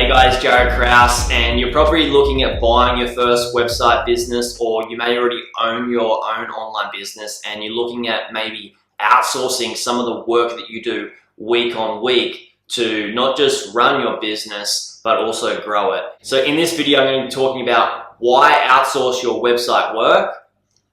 guys, Jared Kraus, and you're probably looking at buying your first website business, or you may already own your own online business and you're looking at maybe outsourcing some of the work that you do week on week to not just run your business but also grow it. So in this video I'm going to be talking about why outsource your website work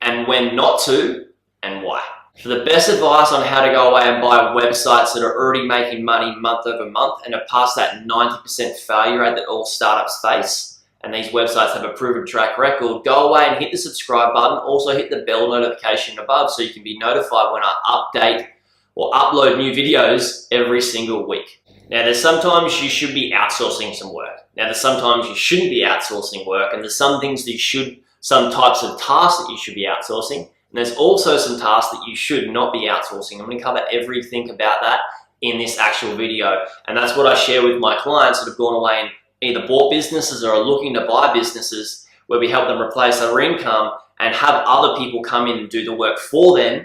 and when not to and why. For the best advice on how to go away and buy websites that are already making money month over month and are past that 90% failure rate that all startups face, and these websites have a proven track record, go away and hit the subscribe button. Also hit the bell notification above so you can be notified when I update or upload new videos every single week. Now there's sometimes you should be outsourcing some work. Now there's sometimes you shouldn't be outsourcing work, and there's some things that you should, some types of tasks that you should be outsourcing. And there's also some tasks that you should not be outsourcing. I'm going to cover everything about that in this actual video. And that's what I share with my clients that have gone away and either bought businesses or are looking to buy businesses, where we help them replace their income and have other people come in and do the work for them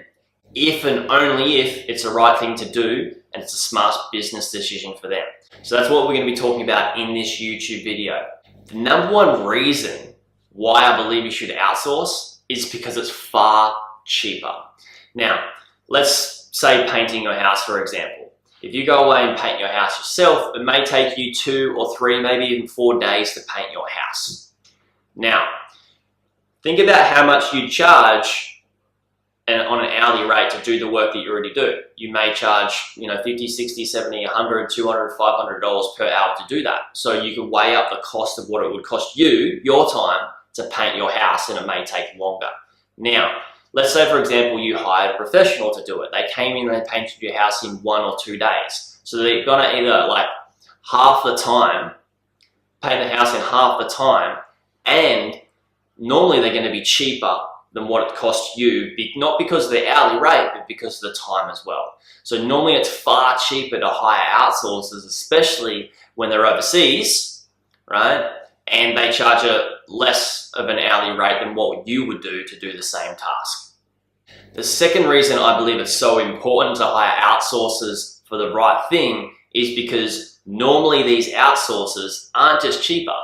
if and only if it's the right thing to do and it's a smart business decision for them. So that's what we're going to be talking about in this YouTube video. The number one reason why I believe you should outsource is because it's far cheaper. Now, let's say painting your house, for example. If you go away and paint your house yourself, it may take you 2 or 3, maybe even 4 days to paint your house. Now, think about how much you charge on an hourly rate to do the work that you already do. You may charge, $50, $60, $70, $100, $200, $500 per hour to do that. So you can weigh up the cost of what it would cost you, your time, to paint your house, and it may take longer. Now, let's say for example you hired a professional to do it. They came in and they painted your house in 1 or 2 days. So they're gonna either half the time, paint the house in half the time, and normally they're gonna be cheaper than what it costs you, not because of the hourly rate, but because of the time as well. So normally it's far cheaper to hire outsourcers, especially when they're overseas, right? And they charge a less of an hourly rate than what you would do to do the same task. The second reason I believe it's so important to hire outsourcers for the right thing is because normally these outsourcers aren't just cheaper,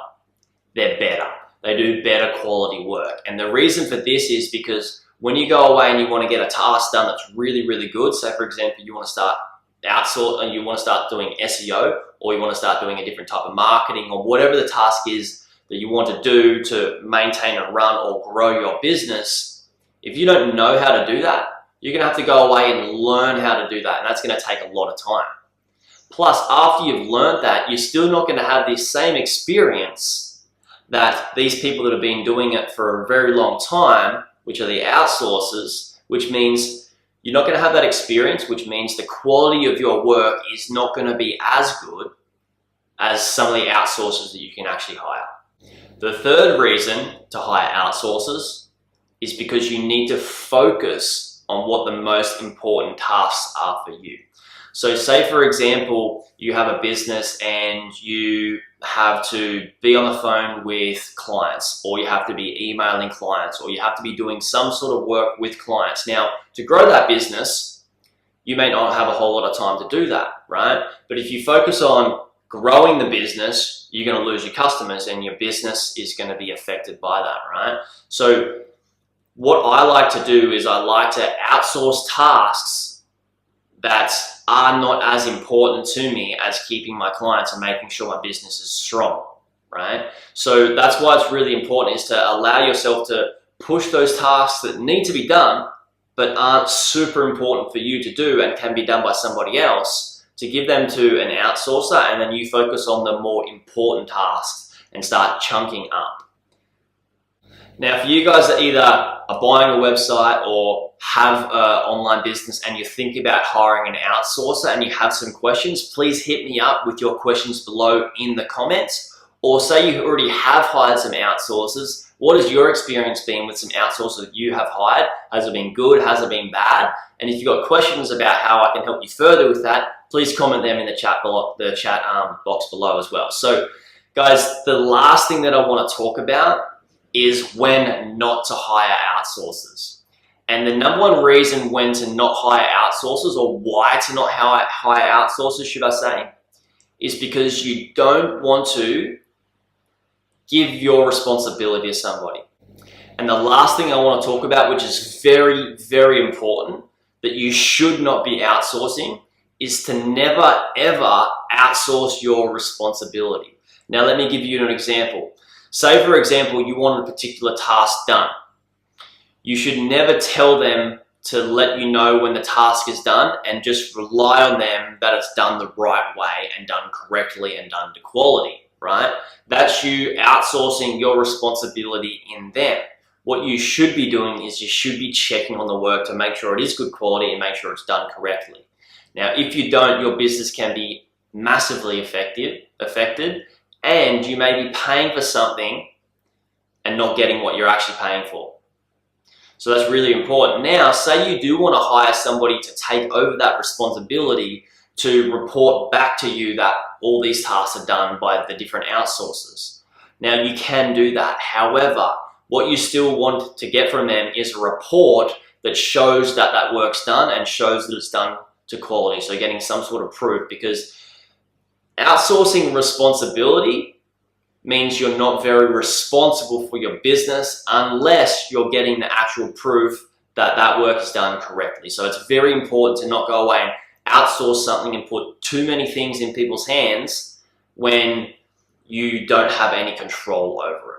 they're better. They do better quality work. And the reason for this is because when you go away and you want to get a task done that's really, really good, so for example, you want to start outsource, you want to start doing SEO, or you want to start doing a different type of marketing, or whatever the task is that you want to do to maintain and run or grow your business. If you don't know how to do that, you're going to have to go away and learn how to do that, and that's going to take a lot of time. Plus, after you've learned that, you're still not going to have this same experience that these people that have been doing it for a very long time, which are the outsourcers, which means you're not going to have that experience, which means the quality of your work is not going to be as good as some of the outsourcers that you can actually hire. The third reason to hire outsourcers is because you need to focus on what the most important tasks are for you. So say for example, you have a business and you have to be on the phone with clients, or you have to be emailing clients, or you have to be doing some sort of work with clients. Now, to grow that business, you may not have a whole lot of time to do that, right? But if you focus on growing the business, you're going to lose your customers and your business is going to be affected by that, right? So what I like to do is I like to outsource tasks that are not as important to me as keeping my clients and making sure my business is strong, right? So that's why it's really important, is to allow yourself to push those tasks that need to be done but aren't super important for you to do and can be done by somebody else, to give them to an outsourcer, and then you focus on the more important tasks and start chunking up. Now, for you guys that either are buying a website or have an online business and you're thinking about hiring an outsourcer and you have some questions, please hit me up with your questions below in the comments. Or say you already have hired some outsourcers, what has your experience been with some outsourcers that you have hired? Has it been good? Has it been bad? And if you've got questions about how I can help you further with that, please comment them in the chat box below as well. So guys, the last thing that I want to talk about is when not to hire outsourcers. And the number one reason when to not hire outsourcers, or why to not hire outsourcers, should I say, is because you don't want to give your responsibility to somebody. And the last thing I want to talk about, which is very, very important, that you should not be outsourcing, is to never ever outsource your responsibility. Now let me give you an example. Say for example, you want a particular task done. You should never tell them to let you know when the task is done and just rely on them that it's done the right way and done correctly and done to quality, right? That's you outsourcing your responsibility in them. What you should be doing is you should be checking on the work to make sure it is good quality and make sure it's done correctly. Now, if you don't, your business can be massively affected, and you may be paying for something and not getting what you're actually paying for. So that's really important. Now, say you do want to hire somebody to take over that responsibility to report back to you that all these tasks are done by the different outsources. Now, you can do that. However, what you still want to get from them is a report that shows that that work's done and shows that it's done to quality. So getting some sort of proof, because outsourcing responsibility means you're not very responsible for your business unless you're getting the actual proof that that work is done correctly. So it's very important to not go away and outsource something and put too many things in people's hands when you don't have any control over it.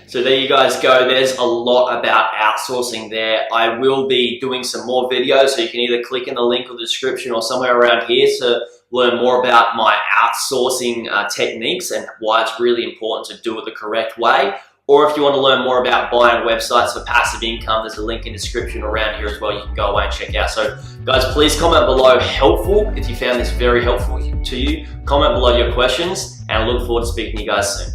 So there you guys go. There's a lot about outsourcing there. I will be doing some more videos, so you can either click in the link or the description or somewhere around here to learn more about my outsourcing techniques and why it's really important to do it the correct way. Or if you want to learn more about buying websites for passive income, there's a link in the description around here as well. You can go away and check out. So guys, please comment below helpful if you found this very helpful to you. Comment below your questions, and I look forward to speaking to you guys soon.